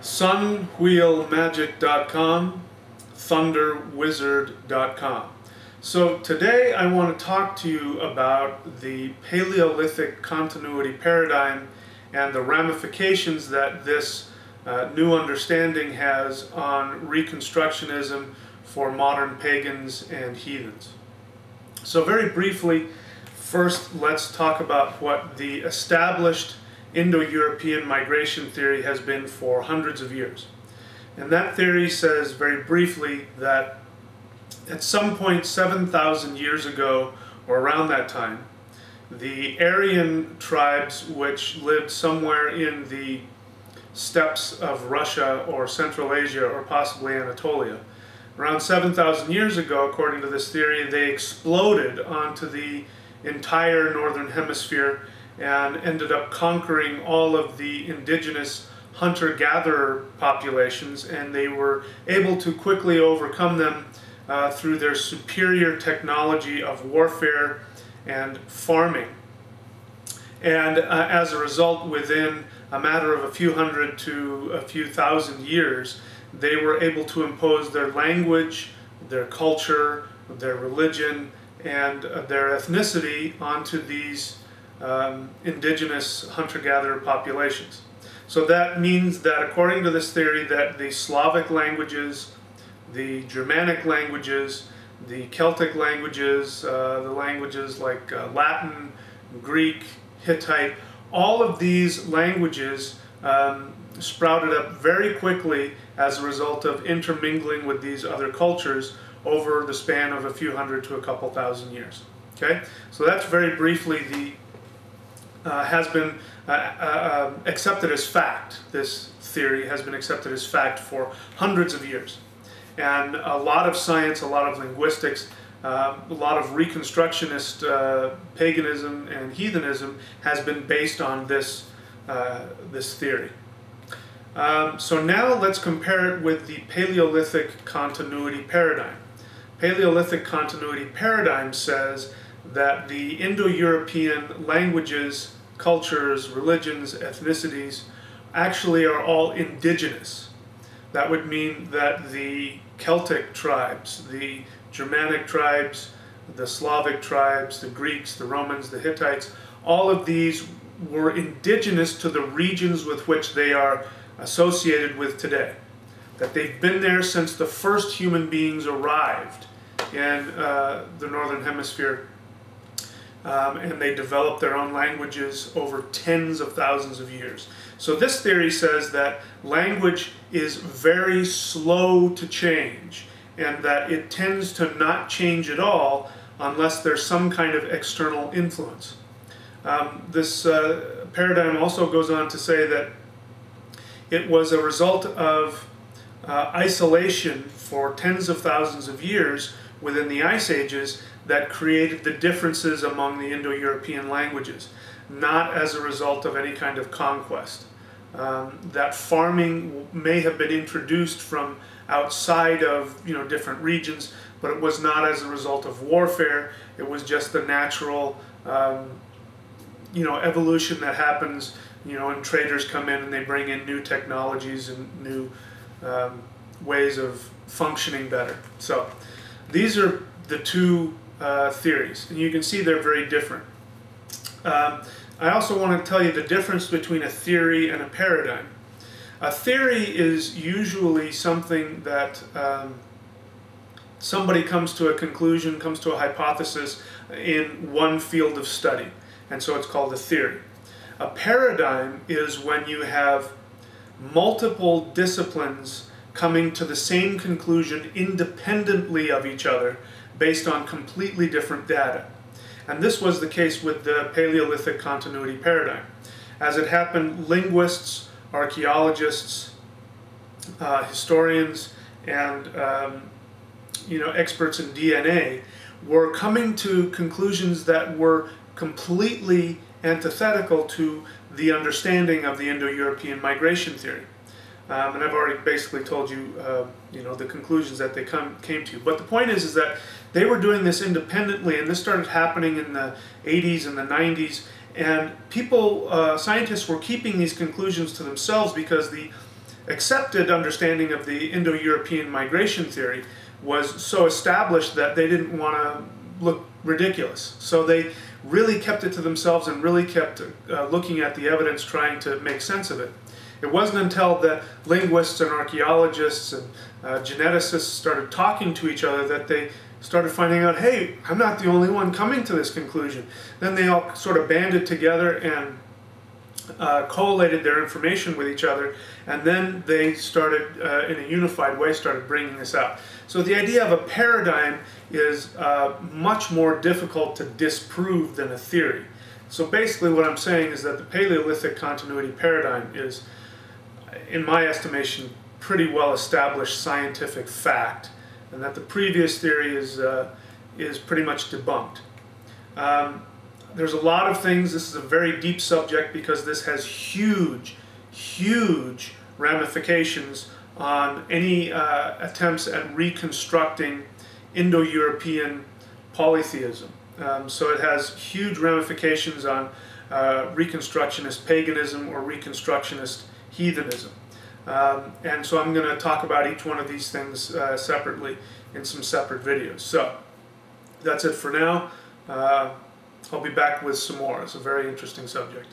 sunwheelmagic.com, thunderwizard.com. So today I want to talk to you about the Paleolithic Continuity Paradigm and the ramifications that this new understanding has on reconstructionism for modern pagans and heathens. So very briefly, first let's talk about what the established Indo-European migration theory has been for hundreds of years. And that theory says very briefly that at some point 7,000 years ago, or around that time, the Aryan tribes which lived somewhere in the steppes of Russia or Central Asia or possibly Anatolia, around 7,000 years ago, according to this theory, they exploded onto the entire northern hemisphere and ended up conquering all of the indigenous hunter-gatherer populations, and they were able to quickly overcome them through their superior technology of warfare and farming. And as a result, within a matter of a few hundred to a few thousand years, they were able to impose their language, their culture, their religion, and their ethnicity onto these indigenous hunter-gatherer populations. So that means that, according to this theory, that the Slavic languages, the Germanic languages, the Celtic languages, the languages like Latin, Greek, Hittite, all of these languages sprouted up very quickly as a result of intermingling with these other cultures over the span of a few hundred to a couple thousand years. Okay, so that's very briefly the has been accepted as fact. This theory has been accepted as fact for hundreds of years. And a lot of science, a lot of linguistics, a lot of reconstructionist paganism and heathenism has been based on this, this theory. So now let's compare it with the Paleolithic Continuity Paradigm. Paleolithic Continuity Paradigm says that the Indo-European languages, cultures, religions, ethnicities actually are all indigenous. That would mean that the Celtic tribes, the Germanic tribes, the Slavic tribes, the Greeks, the Romans, the Hittites, all of these were indigenous to the regions with which they are associated with today. That they've been there since the first human beings arrived in the Northern Hemisphere, and they developed their own languages over tens of thousands of years. So this theory says that language is very slow to change, and that it tends to not change at all unless there's some kind of external influence. This paradigm also goes on to say that it was a result of isolation for tens of thousands of years within the Ice Ages that created the differences among the Indo-European languages, not as a result of any kind of conquest. That farming may have been introduced from outside of different regions, but it was not as a result of warfare. It was just the natural evolution that happens when traders come in and they bring in new technologies and new ways of functioning better. So these are the two theories, and you can see they're very different. I also want to tell you the difference between a theory and a paradigm. A theory is usually something that somebody comes to a conclusion, comes to a hypothesis in one field of study, and so it's called a theory. A paradigm is when you have multiple disciplines coming to the same conclusion independently of each other based on completely different data. And this was the case with the Paleolithic Continuity Paradigm. As it happened, linguists, archaeologists, historians, and experts in DNA were coming to conclusions that were completely antithetical to the understanding of the Indo-European migration theory. And I've already basically told you, the conclusions that they came to. But the point is that they were doing this independently, and this started happening in the 80s and the 90s. And people, scientists were keeping these conclusions to themselves because the accepted understanding of the Indo-European migration theory was so established that they didn't want to look ridiculous. So they really kept it to themselves and really kept looking at the evidence, trying to make sense of it. It wasn't until that linguists and archaeologists and geneticists started talking to each other that they started finding out, hey, I'm not the only one coming to this conclusion. Then they all sort of banded together and collated their information with each other, and then they started, in a unified way, started bringing this out. So the idea of a paradigm is much more difficult to disprove than a theory. So basically what I'm saying is that the Paleolithic Continuity Paradigm is, in my estimation, pretty well established scientific fact, and that the previous theory is pretty much debunked. There's a lot of things. This is a very deep subject because this has huge, huge ramifications on any attempts at reconstructing Indo-European polytheism. So it has huge ramifications on reconstructionist paganism or reconstructionist heathenism. And so I'm going to talk about each one of these things separately in some separate videos. So that's it for now. I'll be back with some more. It's a very interesting subject.